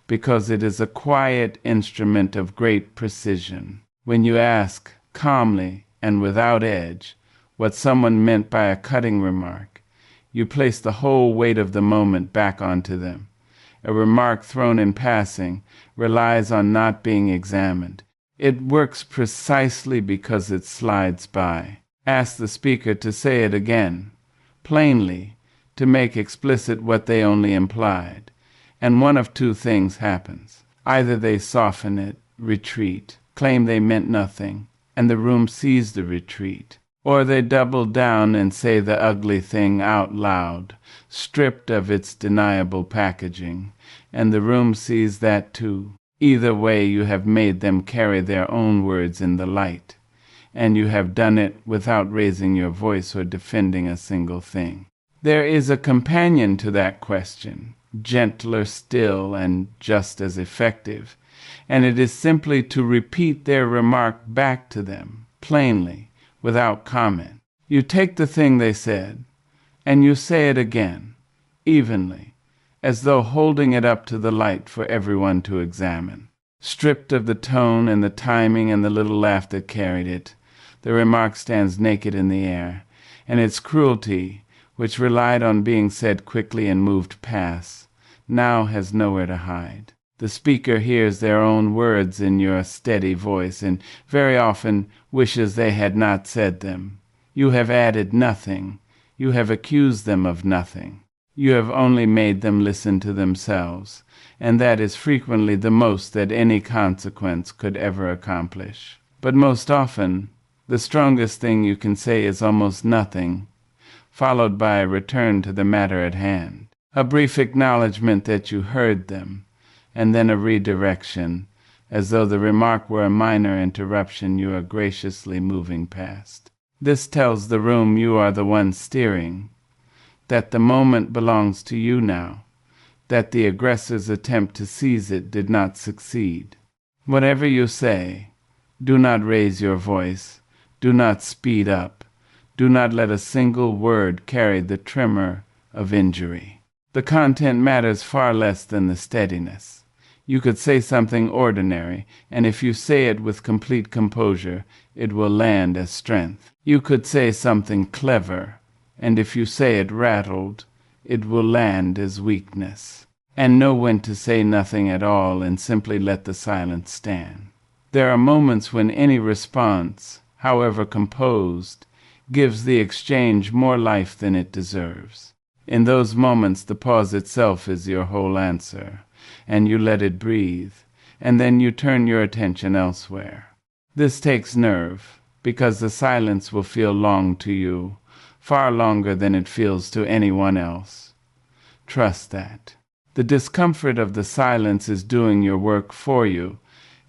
because it is a quiet instrument of great precision. When you ask, calmly and without edge, what someone meant by a cutting remark, you place the whole weight of the moment back onto them. A remark thrown in passing relies on not being examined. It works precisely because it slides by. Ask the speaker to say it again, plainly, to make explicit what they only implied, and one of two things happens. Either they soften it, retreat, claim they meant nothing, and the room sees the retreat, or they double down and say the ugly thing out loud, stripped of its deniable packaging, and the room sees that too. Either way, you have made them carry their own words in the light, and you have done it without raising your voice or defending a single thing. There is a companion to that question, gentler still and just as effective, and it is simply to repeat their remark back to them, plainly, without comment. You take the thing they said, and you say it again, evenly, as though holding it up to the light for everyone to examine. Stripped of the tone and the timing and the little laugh that carried it, the remark stands naked in the air, and its cruelty, which relied on being said quickly and moved past, now has nowhere to hide. The speaker hears their own words in your steady voice, and very often wishes they had not said them. You have added nothing. You have accused them of nothing. You have only made them listen to themselves, and that is frequently the most that any consequence could ever accomplish. But most often, the strongest thing you can say is almost nothing, followed by a return to the matter at hand, a brief acknowledgement that you heard them, and then a redirection, as though the remark were a minor interruption you are graciously moving past. This tells the room you are the one steering, that the moment belongs to you now, that the aggressor's attempt to seize it did not succeed. Whatever you say, do not raise your voice, do not speed up, do not let a single word carry the tremor of injury. The content matters far less than the steadiness. You could say something ordinary, and if you say it with complete composure, it will land as strength. You could say something clever, and if you say it rattled, it will land as weakness. And know when to say nothing at all and simply let the silence stand. There are moments when any response, however composed, gives the exchange more life than it deserves. In those moments, the pause itself is your whole answer, and you let it breathe, and then you turn your attention elsewhere. This takes nerve, because the silence will feel long to you, far longer than it feels to anyone else. Trust that. The discomfort of the silence is doing your work for you,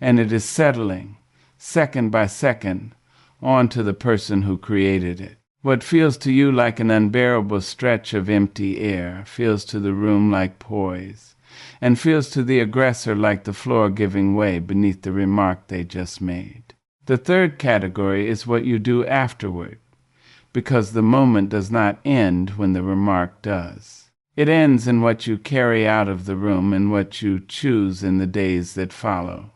and it is settling, second by second, onto the person who created it. What feels to you like an unbearable stretch of empty air feels to the room like poise, and feels to the aggressor like the floor giving way beneath the remark they just made. The third category is what you do afterward, because the moment does not end when the remark does. It ends in what you carry out of the room and what you choose in the days that follow.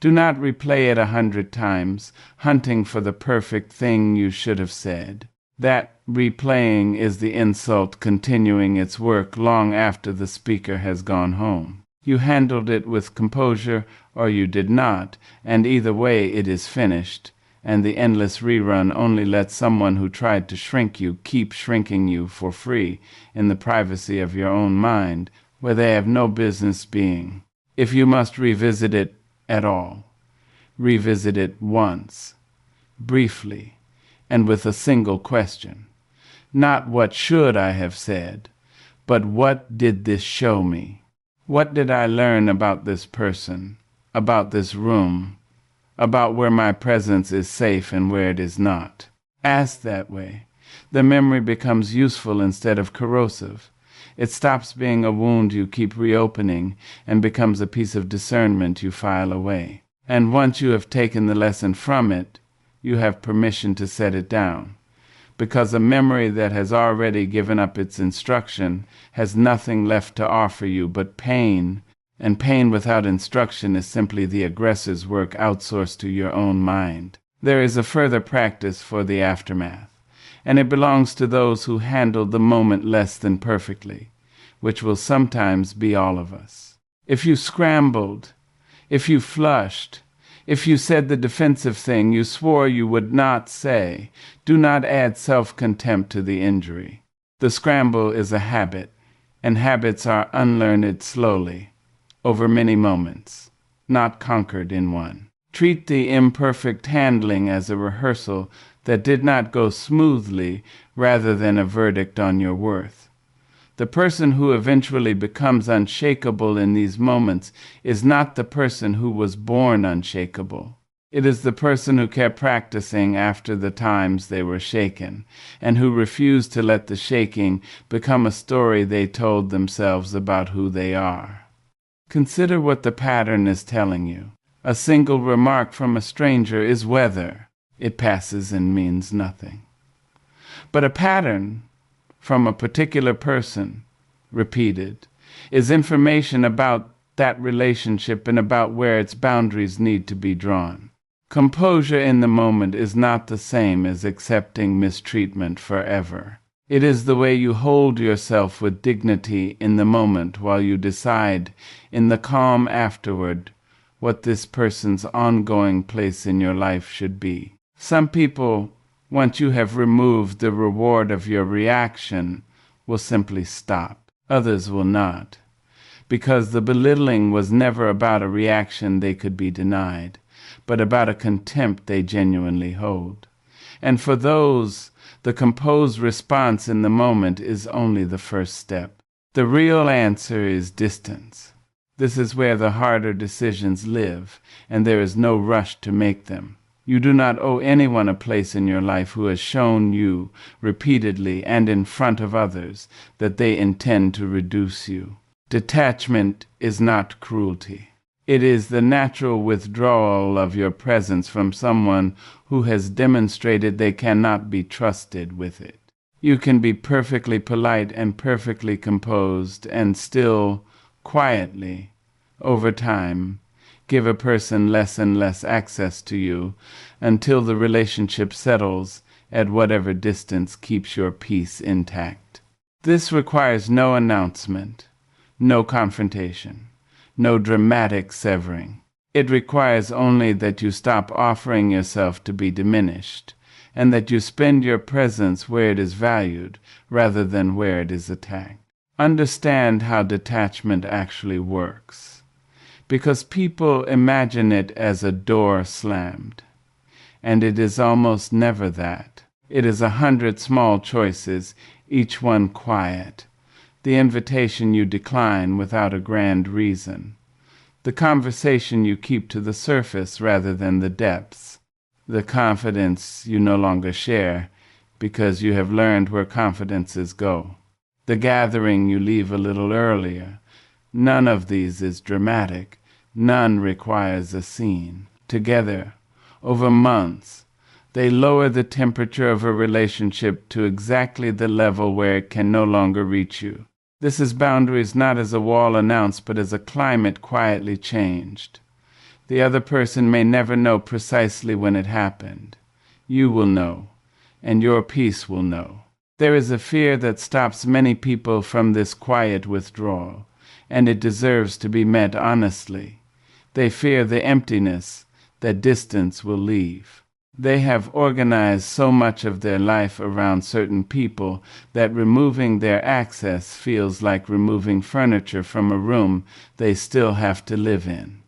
Do not replay it 100 times, hunting for the perfect thing you should have said. That replaying is the insult continuing its work long after the speaker has gone home. You handled it with composure or you did not, and either way it is finished, and the endless rerun only lets someone who tried to shrink you keep shrinking you for free in the privacy of your own mind, where they have no business being. If you must revisit it at all, revisit it once, briefly, and with a single question. Not what should I have said, but what did this show me? What did I learn about this person, about this room, about where my presence is safe and where it is not? Ask that way. The memory becomes useful instead of corrosive. It stops being a wound you keep reopening and becomes a piece of discernment you file away. And once you have taken the lesson from it, you have permission to set it down, because a memory that has already given up its instruction has nothing left to offer you but pain, and pain without instruction is simply the aggressor's work outsourced to your own mind. There is a further practice for the aftermath, and it belongs to those who handle the moment less than perfectly, which will sometimes be all of us. If you scrambled, if you flushed, if you said the defensive thing you swore you would not say, do not add self-contempt to the injury. The scramble is a habit, and habits are unlearned slowly, over many moments, not conquered in one. Treat the imperfect handling as a rehearsal that did not go smoothly rather than a verdict on your worth. The person who eventually becomes unshakable in these moments is not the person who was born unshakable. It is the person who kept practicing after the times they were shaken, and who refused to let the shaking become a story they told themselves about who they are. Consider what the pattern is telling you. A single remark from a stranger is weather. It passes and means nothing. But a pattern from a particular person, repeated, is information about that relationship and about where its boundaries need to be drawn. Composure in the moment is not the same as accepting mistreatment forever. It is the way you hold yourself with dignity in the moment while you decide, in the calm afterward, what this person's ongoing place in your life should be. Some people, once you have removed the reward of your reaction, will simply stop. Others will not, because the belittling was never about a reaction they could be denied, but about a contempt they genuinely hold. And for those, the composed response in the moment is only the first step. The real answer is distance. This is where the harder decisions live, and there is no rush to make them. You do not owe anyone a place in your life who has shown you repeatedly and in front of others that they intend to reduce you. Detachment is not cruelty. It is the natural withdrawal of your presence from someone who has demonstrated they cannot be trusted with it. You can be perfectly polite and perfectly composed and still, quietly, over time, give a person less and less access to you until the relationship settles at whatever distance keeps your peace intact. This requires no announcement, no confrontation, no dramatic severing. It requires only that you stop offering yourself to be diminished, and that you spend your presence where it is valued rather than where it is attacked. Understand how detachment actually works, because people imagine it as a door slammed, and it is almost never that. It is 100 small choices, each one quiet, the invitation you decline without a grand reason, the conversation you keep to the surface rather than the depths, the confidence you no longer share because you have learned where confidences go, the gathering you leave a little earlier None of these is dramatic. None requires a scene. Together, over months, they lower the temperature of a relationship to exactly the level where it can no longer reach you. This is boundaries not as a wall announced, but as a climate quietly changed. The other person may never know precisely when it happened. You will know, and your peace will know. There is a fear that stops many people from this quiet withdrawal, and it deserves to be met honestly. They fear the emptiness that distance will leave. They have organized so much of their life around certain people that removing their access feels like removing furniture from a room they still have to live in.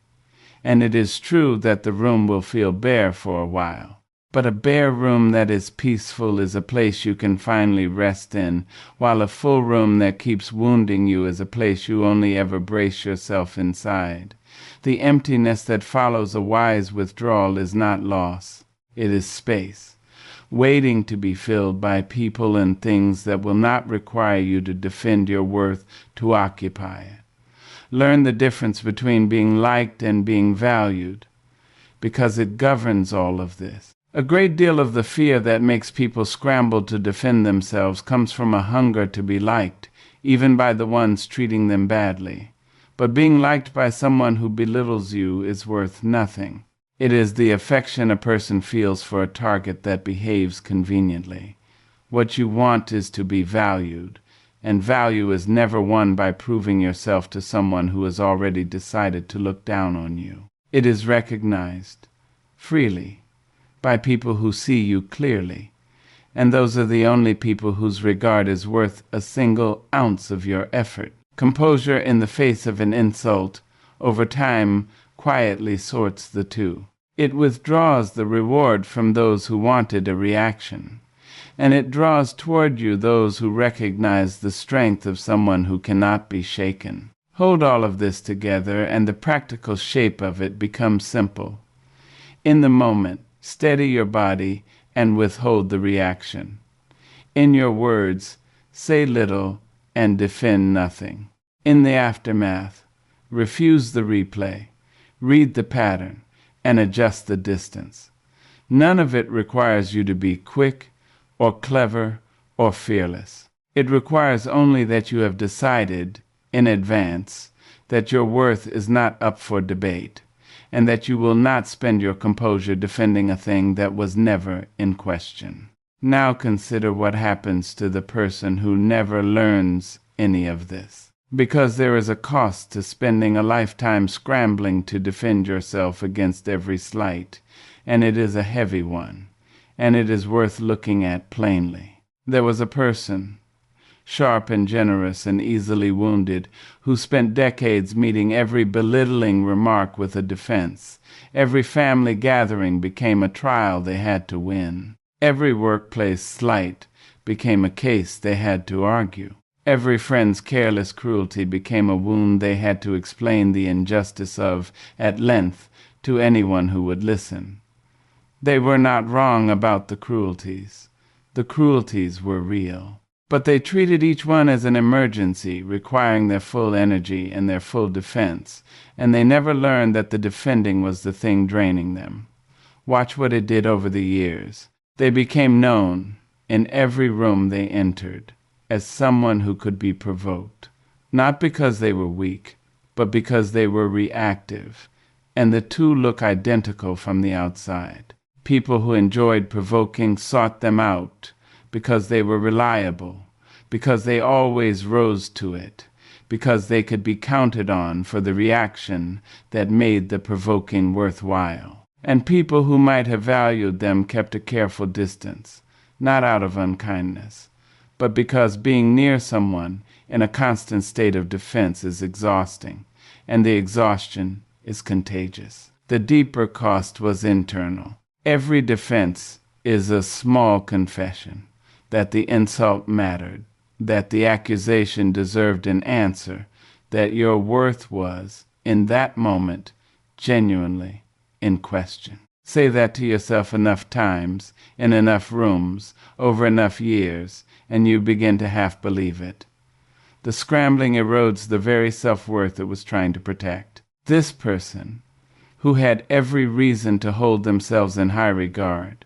And it is true that the room will feel bare for a while. But a bare room that is peaceful is a place you can finally rest in, while a full room that keeps wounding you is a place you only ever brace yourself inside. The emptiness that follows a wise withdrawal is not loss. It is space, waiting to be filled by people and things that will not require you to defend your worth to occupy it. Learn the difference between being liked and being valued, because it governs all of this. A great deal of the fear that makes people scramble to defend themselves comes from a hunger to be liked, even by the ones treating them badly. But being liked by someone who belittles you is worth nothing. It is the affection a person feels for a target that behaves conveniently. What you want is to be valued, and value is never won by proving yourself to someone who has already decided to look down on you. It is recognized freely by people who see you clearly, and those are the only people whose regard is worth a single ounce of your effort. Composure in the face of an insult, over time, quietly sorts the two. It withdraws the reward from those who wanted a reaction, and it draws toward you those who recognize the strength of someone who cannot be shaken. Hold all of this together, and the practical shape of it becomes simple. In the moment, steady your body and withhold the reaction. In your words, say little and defend nothing. In the aftermath, refuse the replay, read the pattern, and adjust the distance. None of it requires you to be quick or clever or fearless. It requires only that you have decided in advance that your worth is not up for debate, and that you will not spend your composure defending a thing that was never in question. Now consider what happens to the person who never learns any of this. Because there is a cost to spending a lifetime scrambling to defend yourself against every slight, and it is a heavy one, and it is worth looking at plainly. There was a person, sharp and generous and easily wounded, who spent decades meeting every belittling remark with a defense. Every family gathering became a trial they had to win. Every workplace slight became a case they had to argue. Every friend's careless cruelty became a wound they had to explain the injustice of at length to anyone who would listen. They were not wrong about the cruelties. The cruelties were real. But they treated each one as an emergency, requiring their full energy and their full defense, and they never learned that the defending was the thing draining them. Watch what it did over the years. They became known, in every room they entered, as someone who could be provoked, not because they were weak, but because they were reactive, and the two look identical from the outside. People who enjoyed provoking sought them out because they were reliable, because they always rose to it, because they could be counted on for the reaction that made the provoking worthwhile. And people who might have valued them kept a careful distance, not out of unkindness, but because being near someone in a constant state of defense is exhausting, and the exhaustion is contagious. The deeper cost was internal. Every defense is a small confession that the insult mattered, that the accusation deserved an answer, that your worth was, in that moment, genuinely in question. Say that to yourself enough times, in enough rooms, over enough years, and you begin to half believe it. The scrambling erodes the very self-worth it was trying to protect. This person, who had every reason to hold themselves in high regard,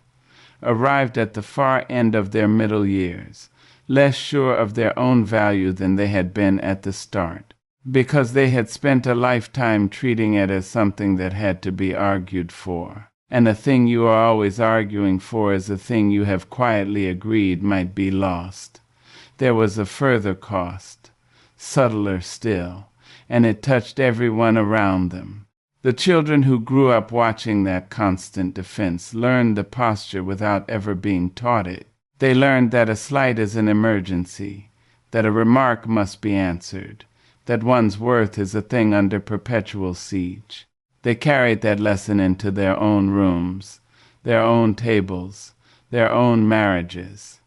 arrived at the far end of their middle years, less sure of their own value than they had been at the start, because they had spent a lifetime treating it as something that had to be argued for. And a thing you are always arguing for is a thing you have quietly agreed might be lost. There was a further cost, subtler still, and it touched everyone around them. The children who grew up watching that constant defense learned the posture without ever being taught it. They learned that a slight is an emergency, that a remark must be answered, that one's worth is a thing under perpetual siege. They carried that lesson into their own rooms, their own tables, their own marriages,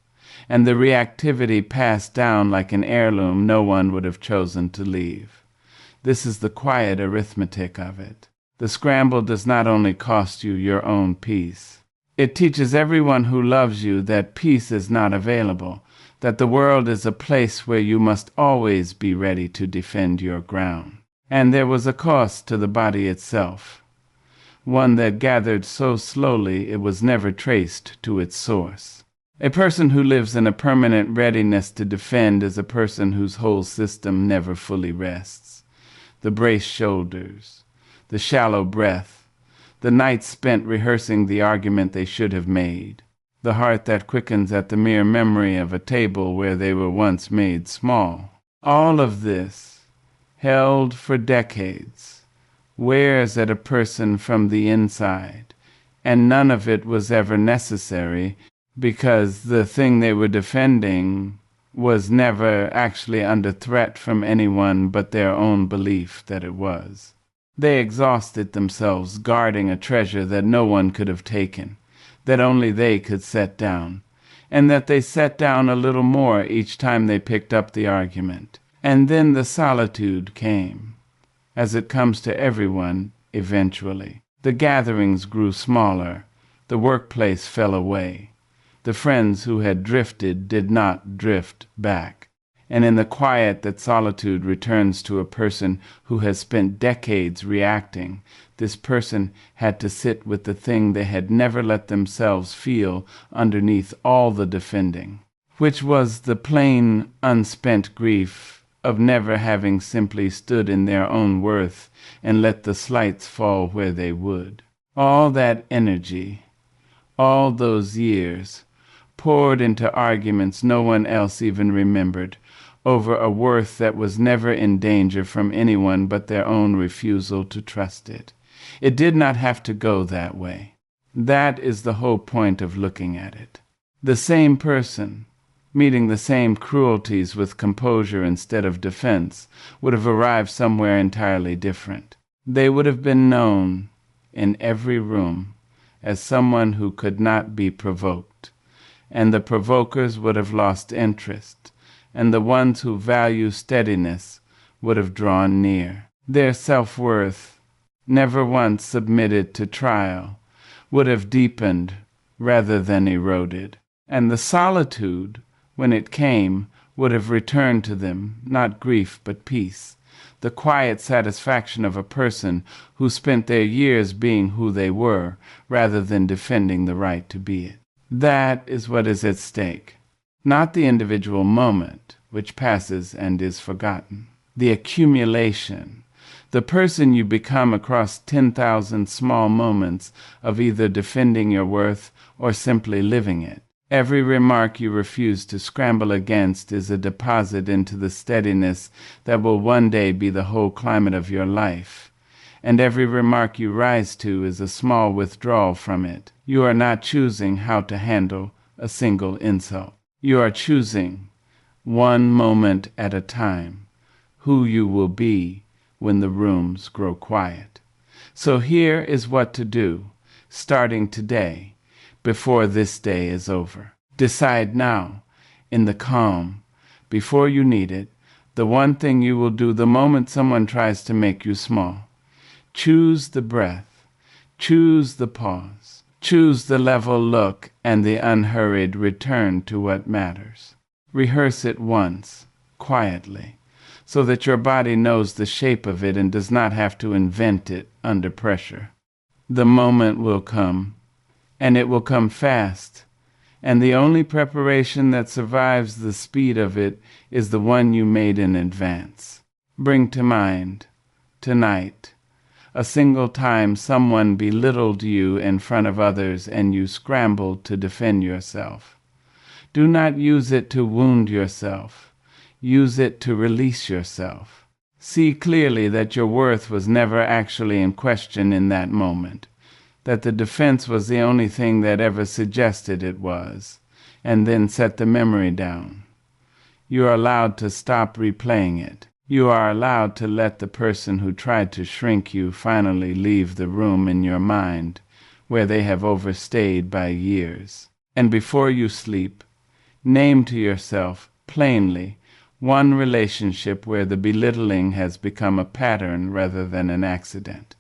and the reactivity passed down like an heirloom no one would have chosen to leave. This is the quiet arithmetic of it. The scramble does not only cost you your own peace. It teaches everyone who loves you that peace is not available, that the world is a place where you must always be ready to defend your ground. And there was a cost to the body itself, one that gathered so slowly it was never traced to its source. A person who lives in a permanent readiness to defend is a person whose whole system never fully rests. The braced shoulders, the shallow breath, the nights spent rehearsing the argument they should have made, the heart that quickens at the mere memory of a table where they were once made small. All of this, held for decades, wears at a person from the inside, and none of it was ever necessary because the thing they were defending was never actually under threat from anyone but their own belief that it was. They exhausted themselves guarding a treasure that no one could have taken, that only they could set down, and that they set down a little more each time they picked up the argument. And then the solitude came, as it comes to everyone eventually. The gatherings grew smaller, the workplace fell away. The friends who had drifted did not drift back. And in the quiet that solitude returns to a person who has spent decades reacting, this person had to sit with the thing they had never let themselves feel underneath all the defending, which was the plain, unspent grief of never having simply stood in their own worth and let the slights fall where they would. All that energy, all those years, poured into arguments no one else even remembered, over a worth that was never in danger from anyone but their own refusal to trust it. It did not have to go that way. That is the whole point of looking at it. The same person, meeting the same cruelties with composure instead of defense, would have arrived somewhere entirely different. They would have been known in every room as someone who could not be provoked, and the provokers would have lost interest, and the ones who value steadiness would have drawn near. Their self-worth, never once submitted to trial, would have deepened rather than eroded. And the solitude, when it came, would have returned to them, not grief but peace, the quiet satisfaction of a person who spent their years being who they were, rather than defending the right to be it. That is what is at stake, not the individual moment, which passes and is forgotten. The accumulation, the person you become across 10,000 small moments of either defending your worth or simply living it. Every remark you refuse to scramble against is a deposit into the steadiness that will one day be the whole climate of your life. And every remark you rise to is a small withdrawal from it. You are not choosing how to handle a single insult. You are choosing, one moment at a time, who you will be when the rooms grow quiet. So here is what to do, starting today, before this day is over. Decide now, in the calm, before you need it, the one thing you will do the moment someone tries to make you small. Choose the breath, choose the pause, choose the level look and the unhurried return to what matters. Rehearse it once, quietly, so that your body knows the shape of it and does not have to invent it under pressure. The moment will come, and it will come fast, and the only preparation that survives the speed of it is the one you made in advance. Bring to mind, tonight, a single time someone belittled you in front of others and you scrambled to defend yourself. Do not use it to wound yourself. Use it to release yourself. See clearly that your worth was never actually in question in that moment, that the defense was the only thing that ever suggested it was, and then set the memory down. You are allowed to stop replaying it. You are allowed to let the person who tried to shrink you finally leave the room in your mind, where they have overstayed by years. And before you sleep, name to yourself, plainly, one relationship where the belittling has become a pattern rather than an accident.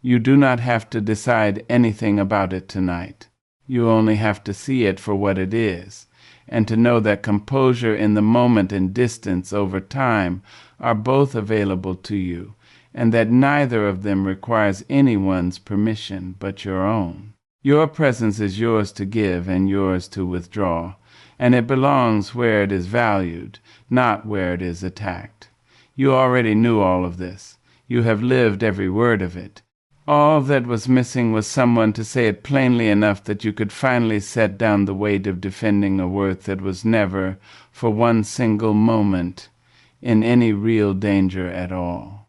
You do not have to decide anything about it tonight. You only have to see it for what it is, and to know that composure in the moment and distance over time are both available to you, and that neither of them requires anyone's permission but your own. Your presence is yours to give and yours to withdraw, and it belongs where it is valued, not where it is attacked. You already knew all of this. You have lived every word of it. All that was missing was someone to say it plainly enough that you could finally set down the weight of defending a worth that was never, for one single moment, in any real danger at all.